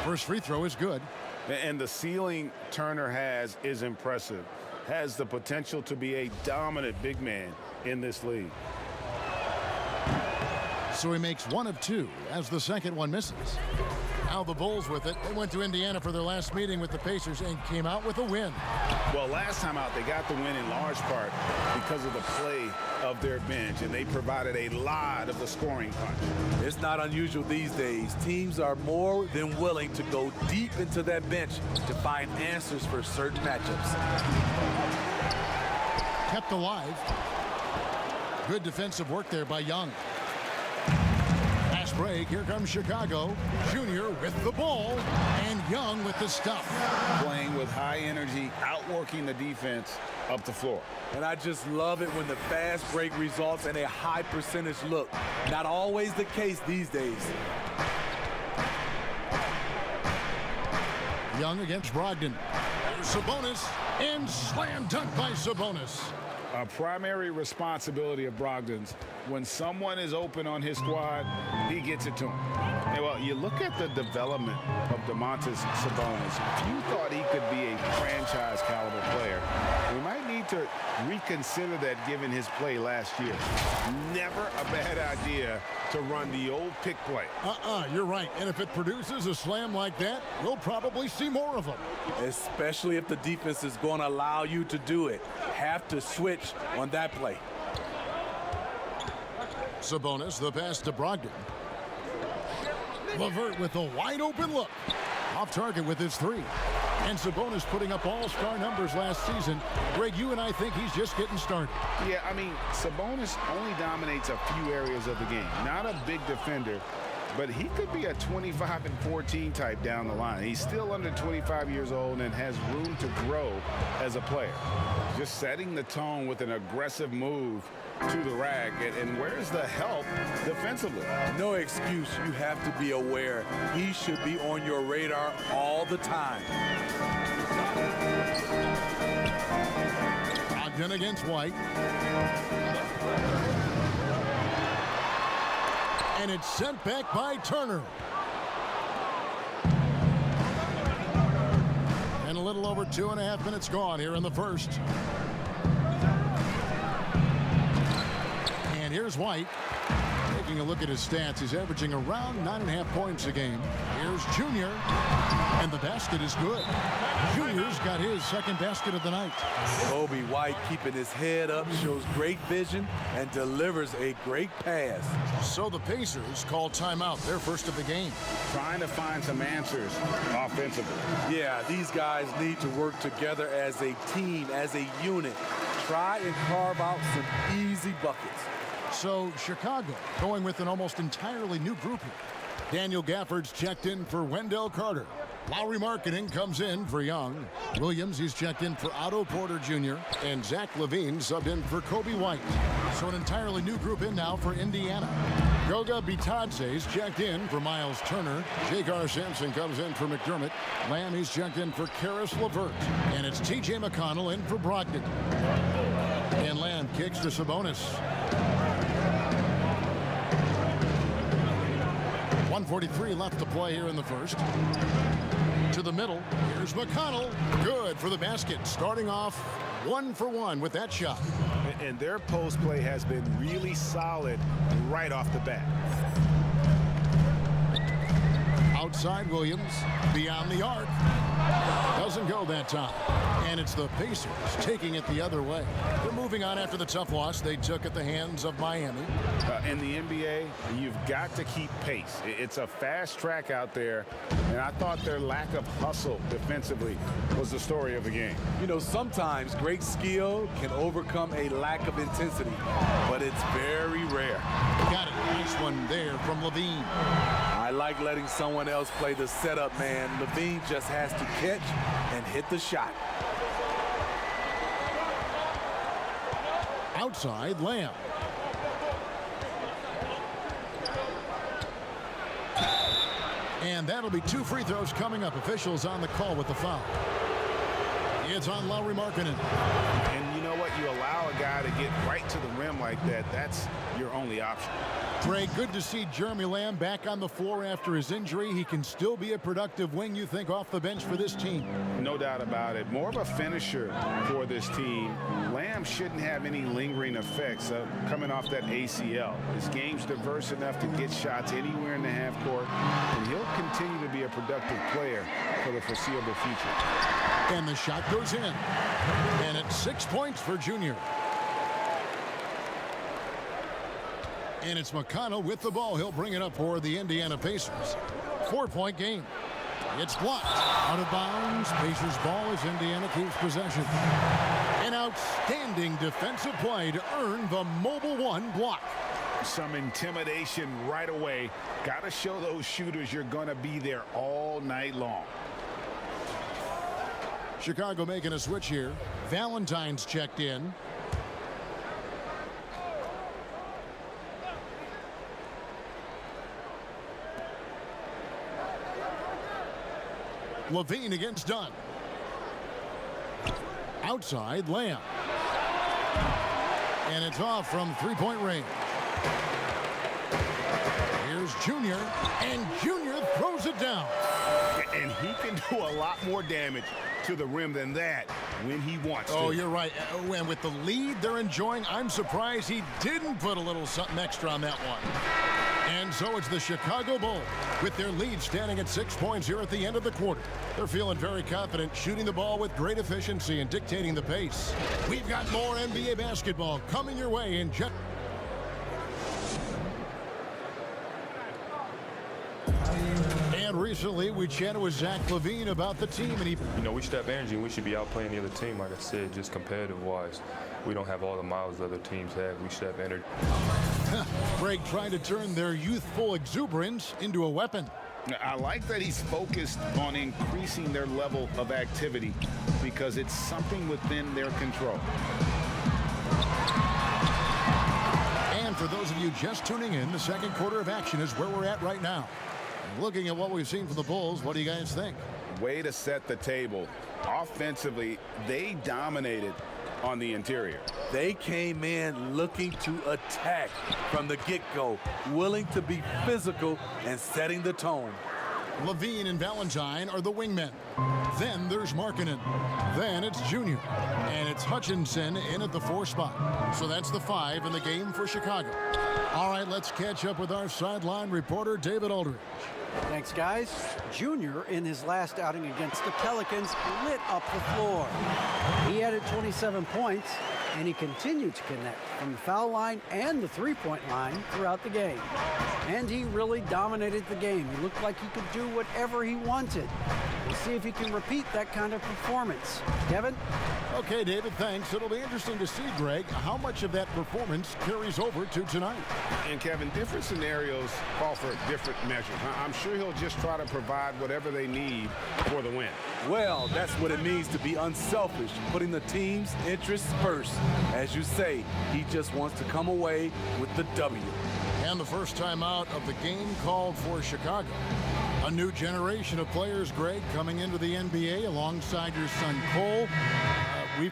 First free throw is good. And the ceiling Turner has is impressive. Has the potential to be a dominant big man in this league. So he makes 1 of 2 as the second one misses. Now the Bulls with it. They went to Indiana for their last meeting with the Pacers and came out with a win. Well, last time out, they got the win in large part because of the play of their bench, and they provided a lot of the scoring punch. It's not unusual these days. Teams are more than willing to go deep into that bench to find answers for certain matchups. Kept alive. Good defensive work there by Young. Fast break. Here comes Chicago. Junior with the ball. And Young with the stuff. Playing with high energy, outworking the defense up the floor. And I just love it when the fast break results in a high percentage look. Not always the case these days. Young against Brogdon. There's Sabonis. And slam dunk by Sabonis. A primary responsibility of Brogdon's, when someone is open on his squad, he gets it to him. And well, you look at the development of Domantas Sabonis. If you thought he could be a franchise caliber player, we might need to reconsider that given his play last year. Never a bad idea to run the old pick play. You're right. And if it produces a slam like that, we'll probably see more of them. Especially if the defense is going to allow you to do it. Have to switch on that play. Sabonis, the pass to Brogdon. LeVert with a wide open look. Off target with his 3. And Sabonis putting up all-star numbers last season. Greg, you and I think he's just getting started. Yeah, I mean, Sabonis only dominates a few areas of the game. Not a big defender, but he could be a 25 and 14 type down the line. He's still under 25 years old and has room to grow as a player. Just setting the tone with an aggressive move to the rack. And where's the help defensively? No excuse. You have to be aware. He should be on your radar all the time. Brogdon against White. And it's sent back by Turner. And a little over 2.5 minutes gone here in the first. And here's White. Taking a look at his stats, he's averaging around 9.5 points a game. Here's Junior. And the basket is good. Junior's got his second basket of the night. Coby White keeping his head up, shows great vision, and delivers a great pass. So the Pacers call timeout, their first of the game. Trying to find some answers offensively. Yeah, these guys need to work together as a team, as a unit. Try and carve out some easy buckets. So Chicago going with an almost entirely new group here. Daniel Gafford's checked in for Wendell Carter. Lauri Markkanen comes in for Young. Williams, he's checked in for Otto Porter Jr. And Zach LaVine subbed in for Coby White. So an entirely new group in now for Indiana. Goga Bitadze's checked in for Miles Turner. J.Gar Sampson comes in for McDermott. Lamb, he's checked in for Karis LeVert. And it's T.J. McConnell in for Brogdon. And Lamb kicks to Sabonis. 1:43 left to play here in the first. To the middle. Here's McConnell. Good for the basket. Starting off 1 for 1 with that shot. And their post play has been really solid right off the bat. Outside Williams. Beyond the arc. Doesn't go that time. And it's the Pacers taking it the other way. They're moving on after the tough loss they took at the hands of Miami. In the NBA, you've got to keep pace. It's a fast track out there, and I thought their lack of hustle defensively was the story of the game. You know, sometimes great skill can overcome a lack of intensity, but it's very rare. Got it. Nice one there from LaVine. I like letting someone else play the setup, man. LaVine just has to catch and hit the shot. Outside, Lamb. And that'll be 2 free throws coming up. Officials on the call with the foul. It's on Lauri Markkanen. And you know what? you allow a guy to get right to the rim like that, that's your only option. Greg, good to see Jeremy Lamb back on the floor after his injury. He can still be a productive wing, you think, off the bench for this team. No doubt about it. More of a finisher for this team. Lamb shouldn't have any lingering effects coming off that ACL. His game's diverse enough to get shots anywhere in the half court, and he'll continue to be a productive player for the foreseeable future. And the shot goes in. And it's 6 points for Junior. And it's McConnell with the ball. He'll bring it up for the Indiana Pacers. 4-point game. It's blocked. Out of bounds. Pacers ball as Indiana keeps possession. An outstanding defensive play to earn the mobile one block. Some intimidation right away. Got to show those shooters you're going to be there all night long. Chicago making a switch here. Valentine's checked in. Levine against Dunn. Outside, Lamb. And it's off from three-point range. Here's Junior, and Junior throws it down. And he can do a lot more damage to the rim than that when he wants to. Oh, you're right. And with the lead they're enjoying, I'm surprised he didn't put a little something extra on that one. And so it's the Chicago Bulls with their lead standing at 6 points here at the end of the quarter. They're feeling very confident, shooting the ball with great efficiency and dictating the pace. We've got more NBA basketball coming your way in just... And recently we chatted with Zach LaVine about the team, and we should have energy and we should be out playing the other team. Like I said, just competitive wise, we don't have all the miles other teams have. We should have energy. Greg trying to turn their youthful exuberance into a weapon. I like that he's focused on increasing their level of activity because it's something within their control. And for those of you just tuning in, the second quarter of action is where we're at right now. Looking at what we've seen from the Bulls, what do you guys think? Way to set the table. Offensively, they dominated on the interior. They came in looking to attack from the get-go, willing to be physical and setting the tone. Levine and Valentine are the wingmen. Then there's Markkanen. Then it's Junior. And it's Hutchinson in at the 4 spot. So that's the 5 in the game for Chicago. All right, let's catch up with our sideline reporter, David Aldridge. Thanks, guys. Junior, in his last outing against the Pelicans, lit up the floor. He added 27 points, and he continued to connect from the foul line and the three-point line throughout the game. And he really dominated the game. He looked like he could do whatever he wanted. We'll see if he can repeat that kind of performance. Kevin? Okay, David, thanks. It'll be interesting to see, Greg, how much of that performance carries over to tonight. And, Kevin, different scenarios call for different measures. I'm sure he'll just try to provide whatever they need for the win. Well, that's what it means to be unselfish, putting the team's interests first. As you say, he just wants to come away with the W. And the first time out of the game called for Chicago. A new generation of players, Greg, coming into the NBA alongside your son Cole. And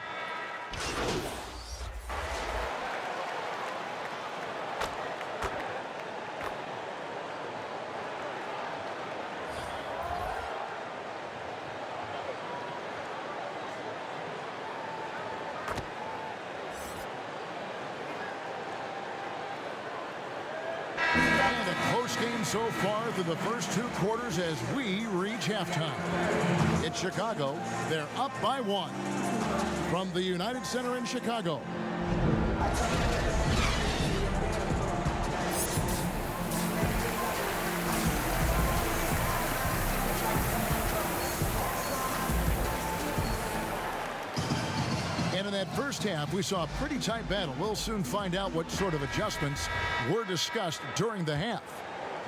a close game so far through the first 2 quarters as we reach halftime. It's Chicago. They're up by 1. From the United Center in Chicago. And in that first half, we saw a pretty tight battle. We'll soon find out what sort of adjustments were discussed during the half.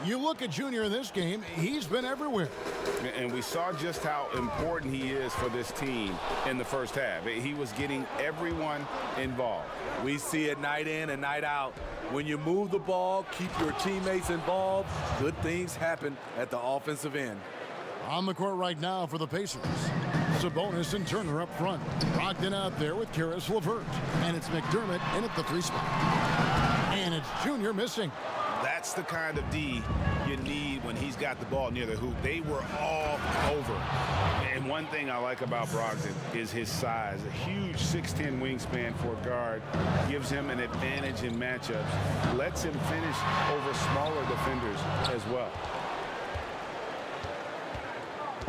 You look at Junior in this game, he's been everywhere. And we saw just how important he is for this team in the first half. He was getting everyone involved. We see it night in and night out. When you move the ball, keep your teammates involved, good things happen at the offensive end. On the court right now for the Pacers. Sabonis and Turner up front. Brogdon out there with Karis LeVert. And it's McDermott in at the 3 spot. And it's Junior missing. That's the kind of D you need when he's got the ball near the hoop. They were all over. And one thing I like about Brogdon is his size. A huge 6'10" wingspan for a guard gives him an advantage in matchups. Lets him finish over smaller defenders as well.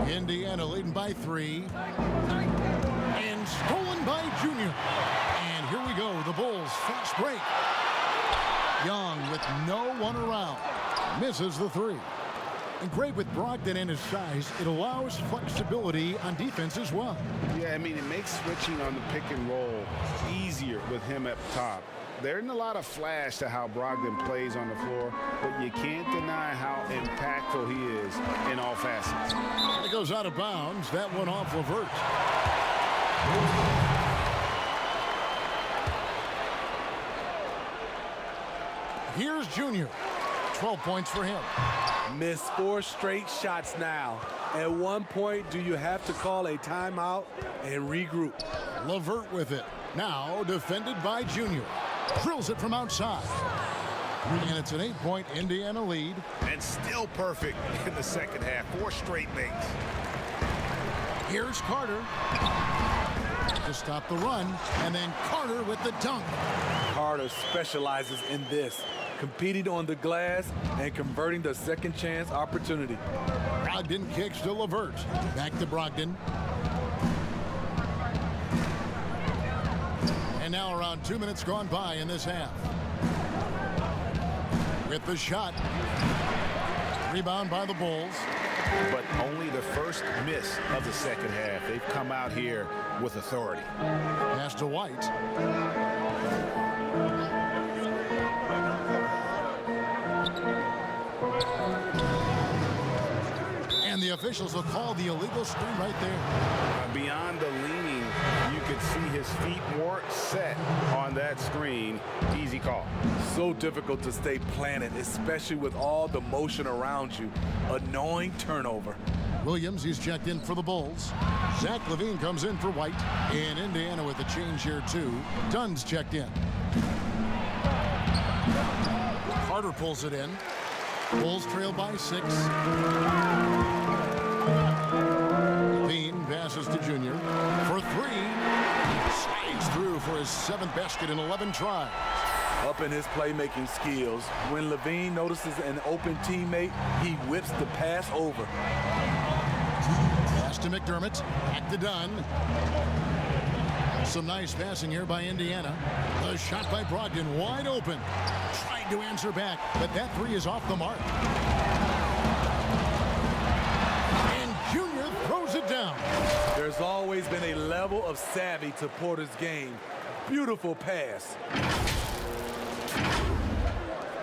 Indiana leading by 3. And stolen by Junior. And here we go. The Bulls fast break. Young with no one around. Misses the 3. And great with Brogdon and his size, it allows flexibility on defense as well. Yeah, I mean, it makes switching on the pick and roll easier with him up top. There isn't a lot of flash to how Brogdon plays on the floor, but you can't deny how impactful he is in all facets. It goes out of bounds. That one off LeVert. Here's Junior. 12 points for him. Missed 4 straight shots now. At one point, do you have to call a timeout and regroup? LeVert with it. Now defended by Junior. Drills it from outside. And it's an 8-point Indiana lead. And still perfect in the second half. 4 straight makes. Here's Carter to stop the run. And then Carter with the dunk. Carter specializes in this, competing on the glass and converting the second chance opportunity. Brogdon kicks to LeVert. Back to Brogdon. And now around 2 minutes gone by in this half. With the shot. Rebound by the Bulls. But only the first miss of the second half. They've come out here with authority. Pass to White. And the officials will call the illegal screen right there. Beyond the leaning, you could see his feet weren't set on that screen. Easy call. So difficult to stay planted, especially with all the motion around you. Annoying turnover. Williams, he's checked in for the Bulls. Zach LaVine comes in for White. And Indiana with a change here too. Dunn's checked in. Carter pulls it in. Bulls trail by 6. LaVine passes to Junior for 3. Slides through for his 7th basket in 11 tries. Up in his playmaking skills, when LaVine notices an open teammate, he whips the pass over. Pass to McDermott. Back to Dunn. Some nice passing here by Indiana. The shot by Brogdon wide open. Tried to answer back, but that 3 is off the mark. And Junior throws it down. There's always been a level of savvy to Porter's game. Beautiful pass.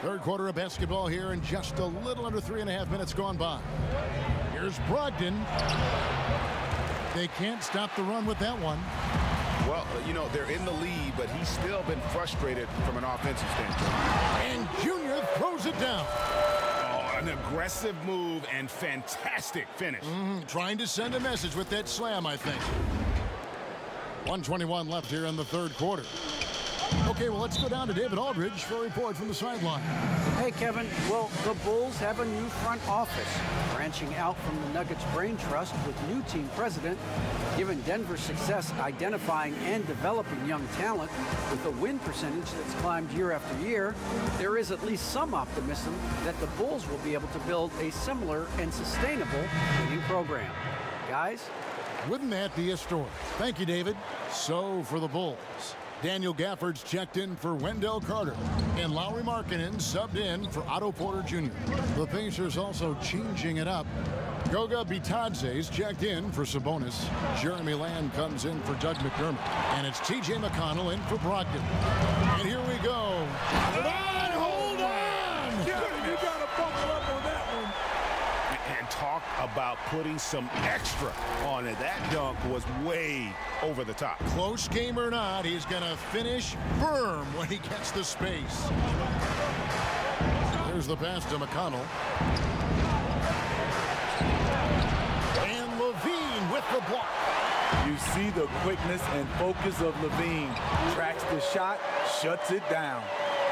Third quarter of basketball here and just a little under 3.5 minutes gone by. Here's Brogdon. They can't stop the run with that one. Well, you know, they're in the lead, but he's still been frustrated from an offensive standpoint. And Junior throws it down. Oh, an aggressive move and fantastic finish. Trying to send a message with that slam, I think. 1:21 left here in the third quarter. Okay, well, let's go down to David Aldridge for a report from the sideline. Hey, Kevin. Well, the Bulls have a new front office, branching out from the Nuggets Brain Trust with new team president. Given Denver's success identifying and developing young talent with a win percentage that's climbed year after year, there is at least some optimism that the Bulls will be able to build a similar and sustainable winning program. Guys? Wouldn't that be a story? Thank you, David. So, for the Bulls, Daniel Gafford's checked in for Wendell Carter, and Lauri Markkanen subbed in for Otto Porter Jr. The Pacers also changing it up. Goga Bitadze's checked in for Sabonis. Jeremy Lamb comes in for Doug McDermott. And it's T.J. McConnell in for Brogdon. And here we go. Hold on! You gotta buckle up on that one. And talk about putting some extra on it. That dunk was way over the top. Close game or not, he's going to finish firm when he gets the space. There's the pass to McConnell. And LaVine with the block. You see the quickness and focus of Levine. Tracks the shot, shuts it down.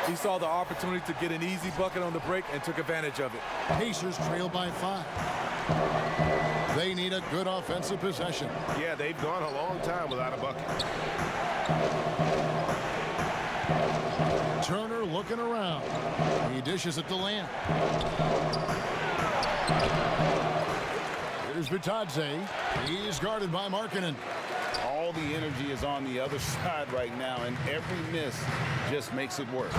He saw the opportunity to get an easy bucket on the break and took advantage of it. Pacers trail by 5. They need a good offensive possession. Yeah, they've gone a long time without a bucket. Turner looking around. He dishes it to Lamb. Here's Bitadze. He's guarded by Markkanen. All the energy is on the other side right now, and every miss just makes it work.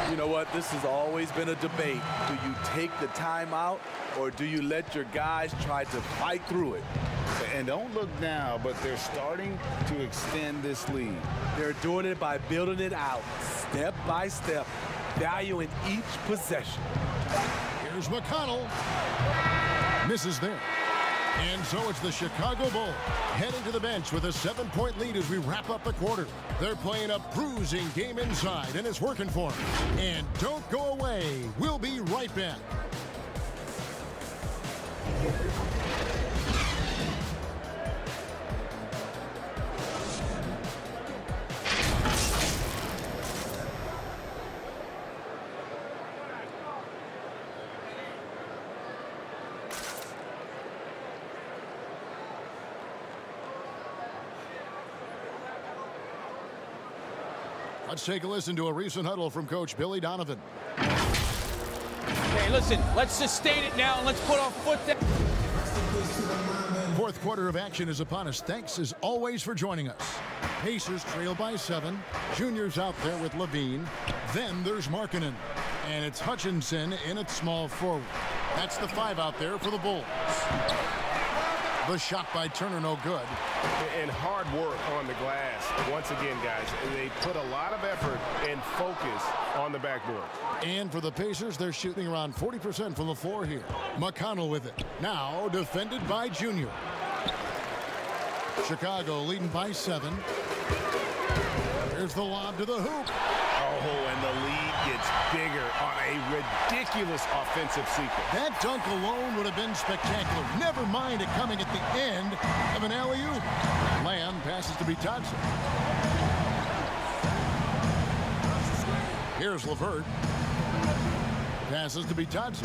You know what? This has always been a debate. Do you take the timeout or do you let your guys try to fight through it? And don't look now, but they're starting to extend this lead. They're doing it by building it out, step by step, valuing each possession. Here's McConnell. Misses there. And so it's the Chicago Bulls heading to the bench with a 7-point lead as we wrap up the quarter. They're playing a bruising game inside, and it's working for them. And don't go away. We'll be right back. Let's take a listen to a recent huddle from Coach Billy Donovan. Hey, listen, let's sustain it now and let's put our foot down. Fourth quarter of action is upon us. Thanks as always for joining us. Pacers trail by 7. Junior's out there with Levine. Then there's Markkanen. And it's Hutchinson in at small forward. That's the 5 out there for the Bulls. The shot by Turner, no good. And hard work on the glass. Once again, guys, they put a lot of effort and focus on the backboard. And for the Pacers, they're shooting around 40% from the floor here. McConnell with it. Now defended by Junior. Chicago leading by 7. Here's the lob to the hoop. Oh, and the lead gets bigger on a ridiculous offensive sequence. That dunk alone would have been spectacular. Never mind it coming at the end of an alley-oop. Lamb passes to Bitadze. Here's LeVert. Passes to Bitadze.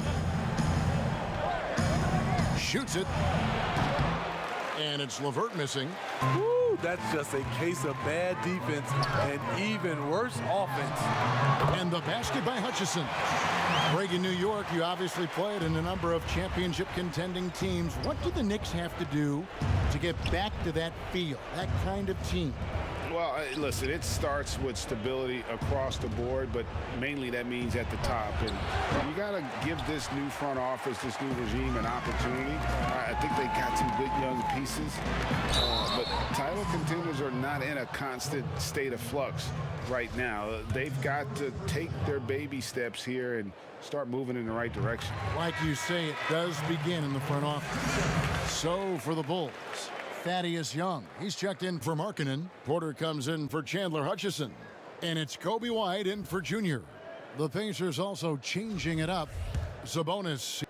Shoots it. And it's LeVert missing. Woo, that's just a case of bad defense and even worse offense. And the basket by Hutchison. Greg, in New York, you obviously played in a number of championship contending teams. What do the Knicks have to do to get back to that feel, that kind of team? Well, listen, it starts with stability across the board, but mainly that means at the top. And you got to give this new front office, this new regime, an opportunity. I think they got some good young pieces, but title contenders are not in a constant state of flux right now. They've got to take their baby steps here and start moving in the right direction. Like you say, it does begin in the front office. So for the Bulls, Thaddeus Young. He's checked in for Markkanen. Porter comes in for Chandler Hutchison. And it's Kobe White in for Junior. The Pacers also changing it up. Sabonis.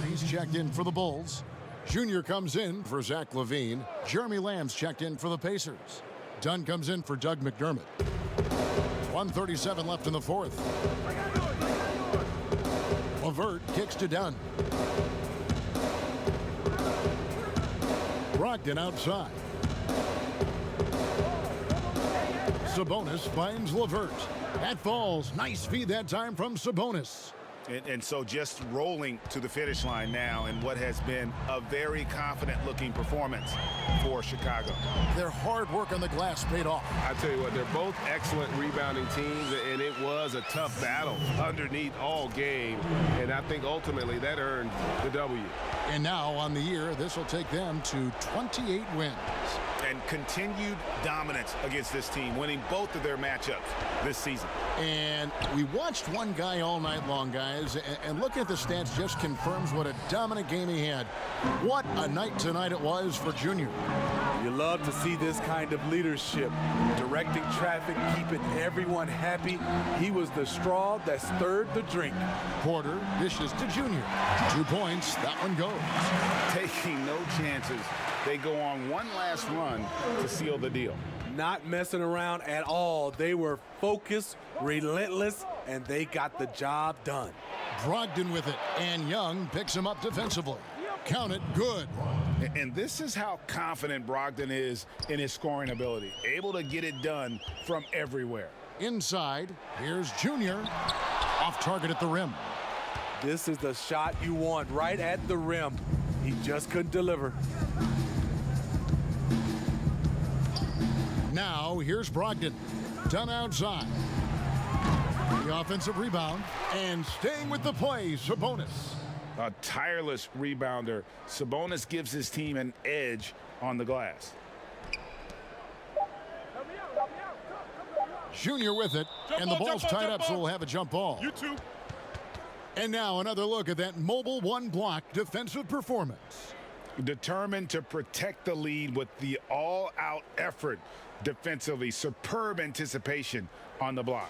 He's checked in for the Bulls. Junior comes in for Zach LaVine. Jeremy Lamb's checked in for the Pacers. Dunn comes in for Doug McDermott. 1:37 left in the fourth. LeVert kicks to Dunn. Brogdon outside. Sabonis finds LeVert. That falls. Nice feed that time from Sabonis. And so just rolling to the finish line now in what has been a very confident-looking performance for Chicago. Their hard work on the glass paid off. I tell you what, they're both excellent rebounding teams, and it was a tough battle underneath all game. And I think ultimately that earned the W. And now on the year, this will take them to 28 wins. and continued dominance against this team, winning both of their matchups this season. And we watched one guy all night long, guys, and looking at the stats just confirms what a dominant game he had. What a night tonight it was for Junior. You love to see this kind of leadership, directing traffic, keeping everyone happy. He was the straw that stirred the drink. Porter dishes to Junior. 2 points, that one goes. Taking no chances, they go on one last run to seal the deal. Not messing around at all. They were focused, relentless, and they got the job done. Brogdon with it, and Young picks him up defensively. Count it, good. And this is how confident Brogdon is in his scoring ability. Able to get it done from everywhere. Inside, here's Junior. Off target at the rim. This is the shot you want, right at the rim. He just couldn't deliver. Now, here's Brogdon. Done outside. The offensive rebound, and staying with the play, Sabonis. A tireless rebounder. Sabonis gives his team an edge on the glass. Junior with it, and the ball's tied up, so we'll have a jump ball. You too. And now another look at that mobile one-block defensive performance. Determined to protect the lead with the all-out effort defensively. Superb anticipation on the block.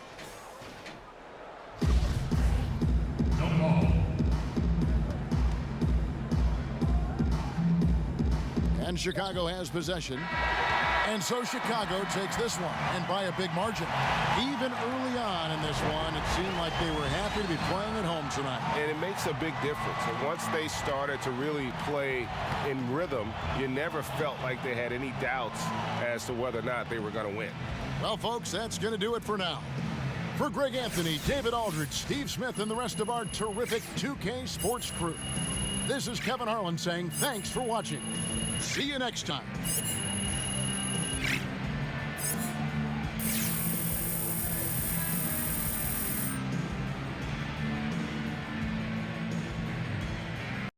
And Chicago has possession. And so Chicago takes this one, and by a big margin. Even early on in this one, it seemed like they were happy to be playing at home tonight. And it makes a big difference. And once they started to really play in rhythm, you never felt like they had any doubts as to whether or not they were going to win. Well, folks, that's going to do it for now. For Greg Anthony, David Aldridge, Steve Smith, and the rest of our terrific 2K Sports crew, this is Kevin Harlan saying thanks for watching. See you next time.